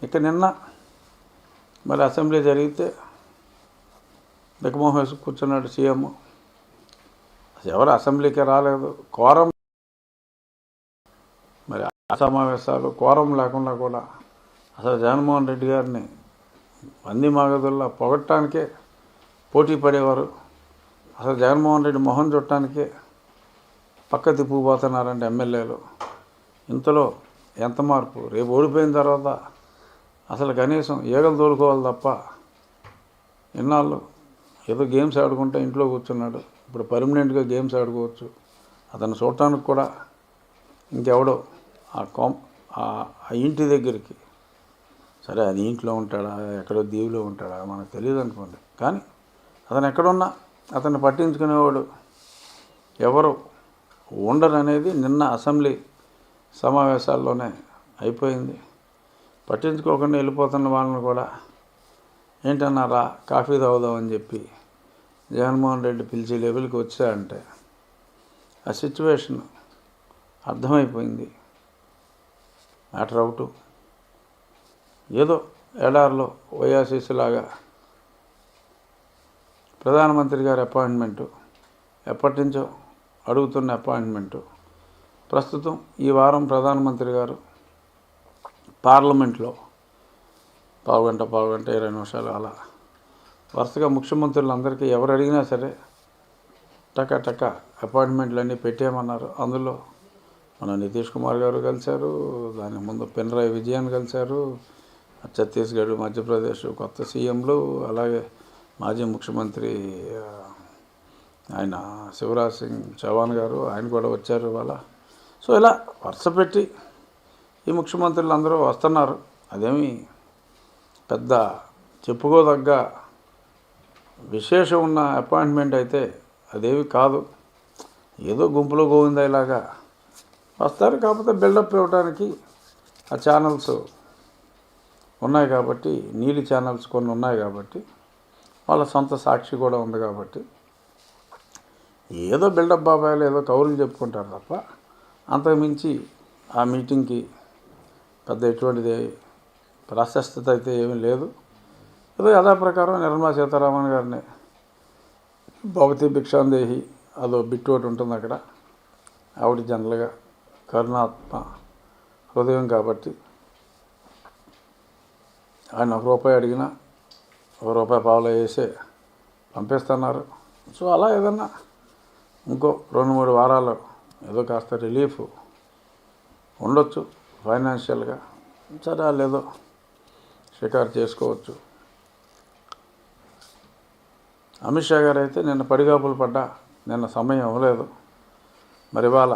ఇక నిన్న మరి అసెంబ్లీ జరిగితే బిక్కమొహం వేసి కూర్చున్నాడు సీఎం. ఎవరు అసెంబ్లీకి రాలేదు, కోరం. మరి ఆ సమావేశాలు కోరం లేకుండా కూడా అసలు జగన్మోహన్ రెడ్డి గారిని పంది మాగదుల్లా పొగట్టడానికే పోటీ పడేవారు. అసలు జగన్మోహన్ రెడ్డి మొహం చుట్టానికే పక్క తిప్పుకుపోతున్నారంటే ఎమ్మెల్యేలు. ఇంతలో ఎంత మార్పు! రేపు ఓడిపోయిన తర్వాత అసలు కనీసం ఈగలు తోలుకోవాలి తప్ప, ఇన్నాళ్ళు ఏదో గేమ్స్ ఆడుకుంటే ఇంట్లో కూర్చున్నాడు. ఇప్పుడు పర్మనెంట్గా గేమ్స్ ఆడుకోవచ్చు. అతను చూడటానికి కూడా ఇంకెవడో ఆ ఇంటి దగ్గరికి, సరే అది ఇంట్లో ఉంటాడా ఎక్కడో దీవిలో ఉంటాడా మనకు తెలియదు అనుకోండి, కానీ అతను ఎక్కడున్నా అతన్ని పట్టించుకునేవాడు ఎవరు ఉండరు అనేది నిన్న అసెంబ్లీ సమావేశాల్లోనే అయిపోయింది. పట్టించుకోకుండా వెళ్ళిపోతున్న వాళ్ళని కూడా ఏంటన్నారా కాఫీ తాగుదామని చెప్పి జగన్మోహన్ రెడ్డి పిలిచి లెవెల్కి వచ్చాయంటే ఆ సిచ్యువేషన్ అర్థమైపోయింది. మ్యాటర్ అవుట్ ఏదో ఎడారిలో ఓయాసిస్లాగా ప్రధానమంత్రి గారి అపాయింట్మెంటు, ఎప్పటి నుంచో అడుగుతున్న అపాయింట్మెంటు, ప్రస్తుతం ఈ వారం ప్రధానమంత్రి గారు పార్లమెంట్లో పావుగంట 20 నిమిషాలు అలా వరుసగా ముఖ్యమంత్రులందరికీ ఎవరు అడిగినా సరే టక అపాయింట్మెంట్లు అన్నీ పెట్టేయమన్నారు. అందులో మన నితీష్ కుమార్ గారు కలిశారు, దానికి ముందు పినరాయి విజయన్ కలిశారు, ఛత్తీస్గఢ్, మధ్యప్రదేశ్ కొత్త సీఎంలు, అలాగే మాజీ ముఖ్యమంత్రి ఆయన శివరాజ్ సింగ్ చౌహాన్ గారు, ఆయన కూడా వచ్చారు ఇవాళ. సో ఇలా వరుస పెట్టి ఈ ముఖ్యమంత్రులు అందరూ వస్తున్నారు. అదేమి పెద్ద చెప్పుకోదగ్గ విశేషం ఉన్న అపాయింట్మెంట్ అయితే అదేమి కాదు. ఏదో గుంపులో గోవిందలాగా వస్తారు. కాకపోతే బిల్డప్ ఇవ్వడానికి ఆ ఛానల్స్ ఉన్నాయి కాబట్టి, నీలి ఛానల్స్ కొన్ని ఉన్నాయి కాబట్టి, వాళ్ళ సొంత సాక్షి కూడా ఉంది కాబట్టి ఏదో బిల్డప్ బాబాయిలు ఏదో కౌరులు చెప్పుకుంటారు తప్ప అంతకుమించి ఆ మీటింగ్కి పెద్ద ఎటువంటిది ప్రాశస్త్యత అయితే ఏమీ లేదు. ఏదో యథాప్రకారం నిర్మలా సీతారామన్ గారిని భవతి భిక్షాందేహి అదో బిట్టు ఒకటి ఉంటుంది అక్కడ. ఆవిడ జనరల్గా కరుణాత్మ హృదయం కాబట్టి ఆయన ₹1 అడిగినా ₹1 వేసే పంపిస్తున్నారు. సో అలా ఏదన్నా ఇంకో 2-3 వారాలు ఏదో కాస్త రిలీఫ్ ఉండొచ్చు ఫైనాన్షియల్గా. సరే వాళ్ళు ఏదో షికారు చేసుకోవచ్చు. అమిత్ షా గారు అయితే నిన్న పడిగాపులు పడ్డా, నిన్న సమయం ఇవ్వలేదు. మరి ఇవాళ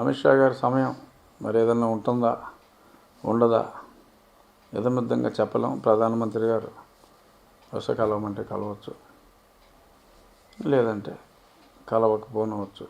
అమిత్ షా గారి సమయం మరి ఏదన్నా ఉంటుందా ఉండదా యథమిద్దంగా చెప్పలేం. ప్రధానమంత్రి గారు కలవమంటే కలవచ్చు, లేదంటే కలవకపోనవచ్చు.